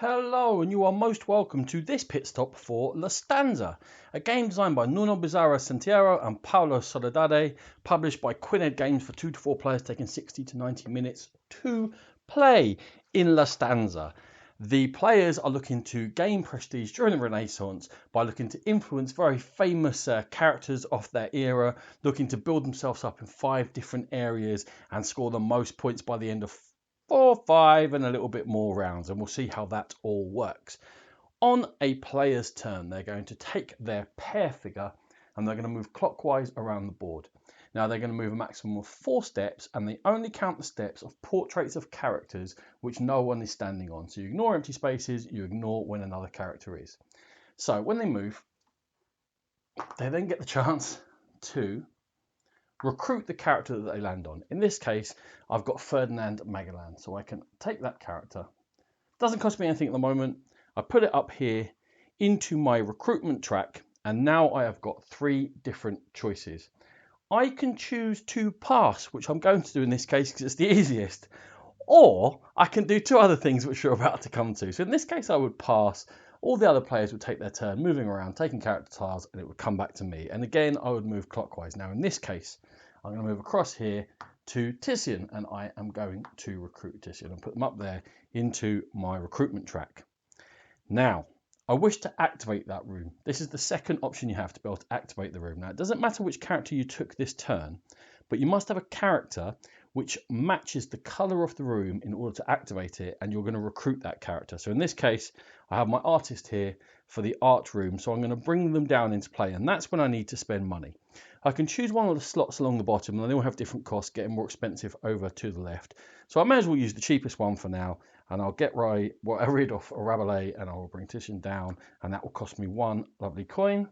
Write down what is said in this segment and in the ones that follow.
Hello, and you are most welcome to this pit stop for Stanza, a game designed by Nuno, Bizarro, Sentieiro and Paulo Soledade, published by Quined Games for 2 to 4 players, taking 60 to 90 minutes to play in Stanza. The players are looking to gain prestige during the Renaissance by looking to influence very famous characters of their era, looking to build themselves up in 5 different areas and score the most points by the end of 4, 5 and a little bit more rounds, and we'll see how that all works. On a player's turn, they're going to take their pair figure and they're going to move clockwise around the board. Now they're going to move a maximum of 4 steps, and they only count the steps of portraits of characters which no one is standing on. So you ignore empty spaces, you ignore when another character is. So when they move, they then get the chance to recruit the character that they land on. In this case, I've got Ferdinand Magellan, so I can take that character. Doesn't cost me anything at the moment. I put it up here into my recruitment track, and now I have got 3 different choices. I can choose to pass, which I'm going to do in this case because it's the easiest, or I can do 2 other things which we're about to come to. So in this case, I would pass. All the other players would take their turn moving around, taking character tiles, and it would come back to me. And again, I would move clockwise. Now in this case, I'm going to move across here to Titian, and I am going to recruit Titian and put them up there into my recruitment track. Now, I wish to activate that room. This is the second option you have to be able to activate the room. Now, it doesn't matter which character you took this turn, but you must have a character which matches the color of the room in order to activate it, and you're going to recruit that character. So in this case, I have my artist here for the art room, so I'm going to bring them down into play, and that's when I need to spend money. I can choose one of the slots along the bottom, and they all have different costs, getting more expensive over to the left. So I may as well use the cheapest one for now, and I'll get rid of a Rabelais, and I will bring Titian down, and that will cost me 1 lovely coin.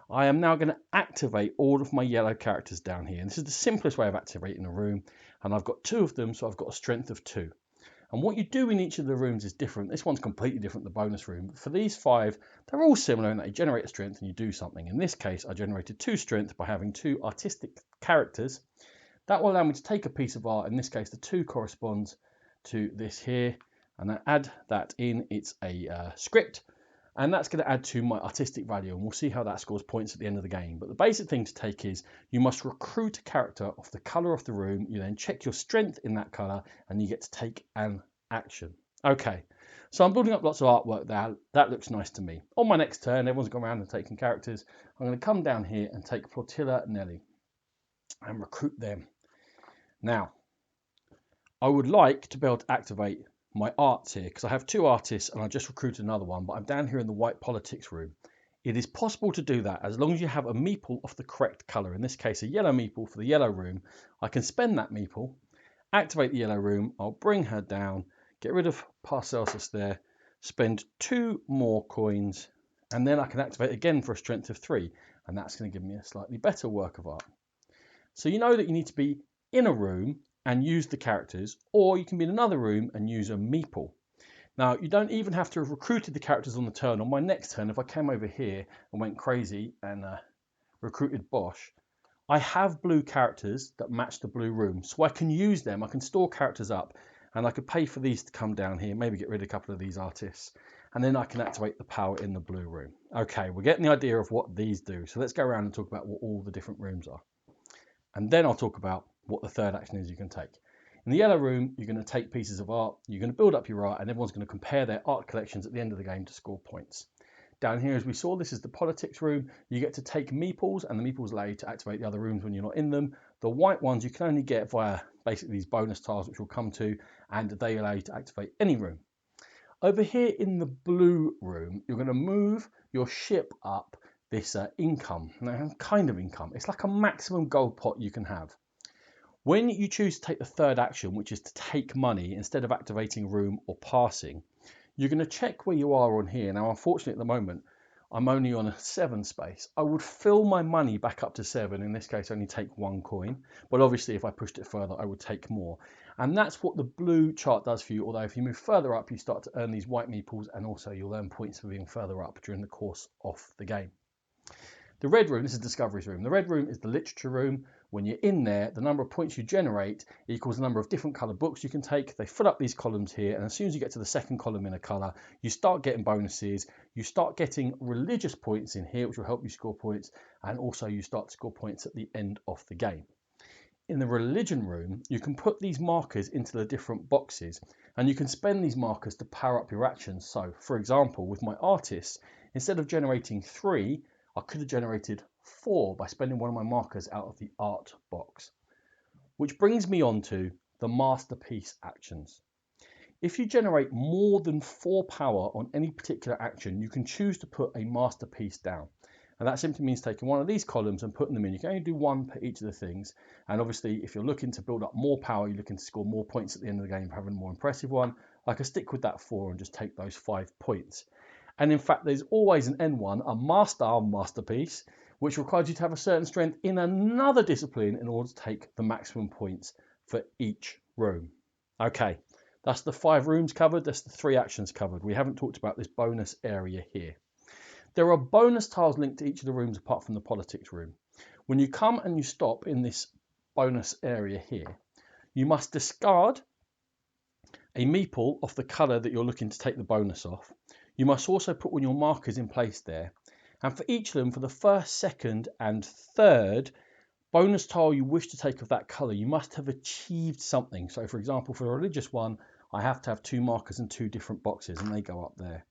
I am now going to activate all of my yellow characters down here. And this is the simplest way of activating a room. And I've got 2 of them, so I've got a strength of 2. And what you do in each of the rooms is different. This one's completely different, the bonus room. But for these 5, they're all similar in that you generate a strength and you do something. In this case, I generated 2 strength by having 2 artistic characters. That will allow me to take a piece of art. In this case, the 2 corresponds to this here. And I add that in. It's a script. And that's going to add to my artistic value, and we'll see how that scores points at the end of the game. But the basic thing to take is you must recruit a character of the colour of the room. You then check your strength in that colour, and you get to take an action. Okay, so I'm building up lots of artwork there. That looks nice to me. On my next turn, everyone's gone around and taken characters. I'm going to come down here and take Flotilla Nelly and recruit them. Now, I would like to be able to activate my arts here because I have 2 artists and I just recruited another one, but I'm down here in the white politics room. It is possible to do that as long as you have a meeple of the correct colour. In this case, a yellow meeple for the yellow room. I can spend that meeple, activate the yellow room, I'll bring her down, get rid of Paracelsus there, spend 2 more coins, and then I can activate again for a strength of 3, and that's going to give me a slightly better work of art. So you know that you need to be in a room and use the characters, or you can be in another room and use a meeple. Now, you don't even have to have recruited the characters on the turn. On my next turn, if I came over here and went crazy and recruited Bosch, I have blue characters that match the blue room, so I can use them. I can store characters up, and I could pay for these to come down here, maybe get rid of a couple of these artists, and then I can activate the power in the blue room. Okay, we're getting the idea of what these do, so let's go around and talk about what all the different rooms are. And then I'll talk about what the third action is you can take. In the yellow room, you're going to take pieces of art, you're going to build up your art, and everyone's going to compare their art collections at the end of the game to score points. Down here, as we saw, this is the politics room. You get to take meeples, and the meeples allow you to activate the other rooms when you're not in them. The white ones you can only get via basically these bonus tiles, which we'll come to, and they allow you to activate any room. Over here in the blue room, you're going to move your ship up this income. Now, kind of income. It's like a maximum gold pot you can have. When you choose to take the third action, which is to take money instead of activating room or passing, you're going to check where you are on here. Now, unfortunately, at the moment, I'm only on a 7 space. I would fill my money back up to 7. In this case, only take 1 coin. But obviously, if I pushed it further, I would take more. And that's what the blue chart does for you. Although if you move further up, you start to earn these white meeples, and also you'll earn points for being further up during the course of the game. The red room, this is Discovery's room. The red room is the literature room, When you're in there, the number of points you generate equals the number of different coloured books you can take. They fill up these columns here, and as soon as you get to the second column in a colour, you start getting bonuses. You start getting religious points in here, which will help you score points, and also you start to score points at the end of the game. In the religion room, you can put these markers into the different boxes, and you can spend these markers to power up your actions. So, for example, with my artists, instead of generating 3, I could have generated 4 by spending one of my markers out of the art box. Which brings me on to the masterpiece actions. If you generate more than 4 power on any particular action, you can choose to put a masterpiece down. And that simply means taking one of these columns and putting them in. You can only do 1 per each of the things. And obviously, if you're looking to build up more power, you're looking to score more points at the end of the game for having a more impressive one. I can stick with that 4 and just take those 5 points. And in fact, there's always an N1, a masterpiece, which requires you to have a certain strength in another discipline in order to take the maximum points for each room. Okay, that's the 5 rooms covered. That's the 3 actions covered. We haven't talked about this bonus area here. There are bonus tiles linked to each of the rooms apart from the politics room. When you come and you stop in this bonus area here, you must discard a meeple of the colour that you're looking to take the bonus off. You must also put one of your markers in place there. And for each of them, for the first, second and third bonus tile you wish to take of that colour, you must have achieved something. So for example, for the religious one, I have to have 2 markers in 2 different boxes, and they go up there.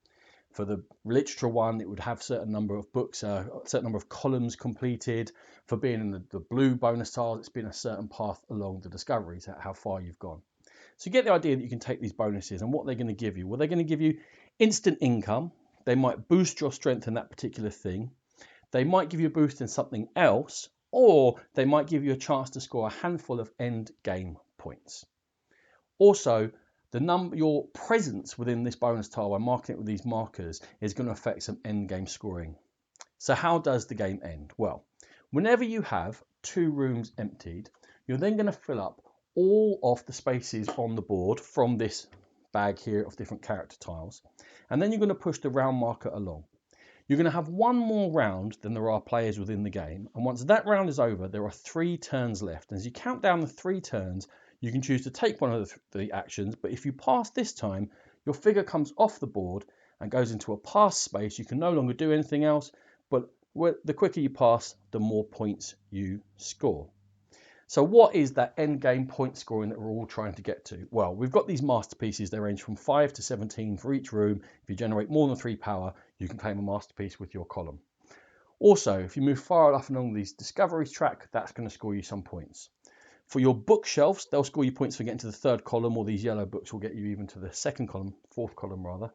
For the literature one, it would have a certain number of books, a certain number of columns completed. For being in the blue bonus tiles, it's been a certain path along the discoveries, how far you've gone. So you get the idea that you can take these bonuses, and what they're going to give you. Well, they're going to give you instant income. They might boost your strength in that particular thing. They might give you a boost in something else, or they might give you a chance to score a handful of end game points. Also, your presence within this bonus tile by marking it with these markers is going to affect some end game scoring. So how does the game end? Well, whenever you have 2 rooms emptied, you're then going to fill up all of the spaces on the board from this bag here of different character tiles, and then you're going to push the round marker along. You're going to have 1 more round than there are players within the game, and once that round is over, there are 3 turns left. And as you count down the 3 turns, you can choose to take one of the actions, but if you pass this time, your figure comes off the board and goes into a pass space. You can no longer do anything else, but the quicker you pass, the more points you score. So what is that end game point scoring that we're all trying to get to? Well, we've got these masterpieces. They range from 5 to 17 for each room. If you generate more than 3 power, you can claim a masterpiece with your column. Also, if you move far enough along these discoveries track, that's going to score you some points. For your bookshelves, they'll score you points for getting to the 3rd column, or these yellow books will get you even to the 2nd column, 4th column rather.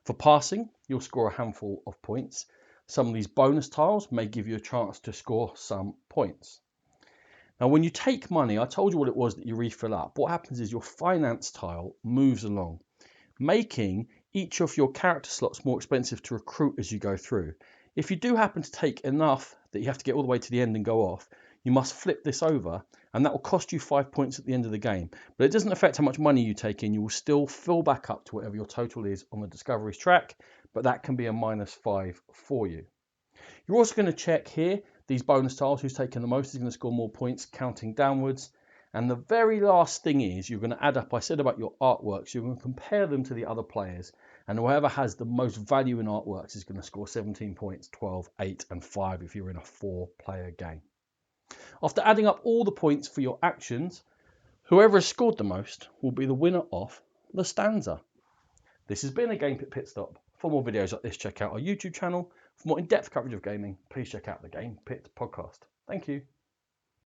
For passing, you'll score a handful of points. Some of these bonus tiles may give you a chance to score some points. Now, when you take money, I told you what it was that you refill up. What happens is your finance tile moves along, making each of your character slots more expensive to recruit as you go through. If you do happen to take enough that you have to get all the way to the end and go off, you must flip this over, and that will cost you 5 points at the end of the game. But it doesn't affect how much money you take in. You will still fill back up to whatever your total is on the discoveries track, but that can be a -5 for you. You're also going to check here these bonus tiles. Who's taken the most is going to score more points, counting downwards. And the very last thing is you're going to add up, I said about your artworks, you're going to compare them to the other players. And whoever has the most value in artworks is going to score 17 points, 12, 8 and 5 if you're in a 4-player game. After adding up all the points for your actions, whoever has scored the most will be the winner of the stanza. This has been a Game Pit Stop. For more videos like this, check out our YouTube channel. For more in-depth coverage of gaming, please check out the Game Pit podcast. Thank you.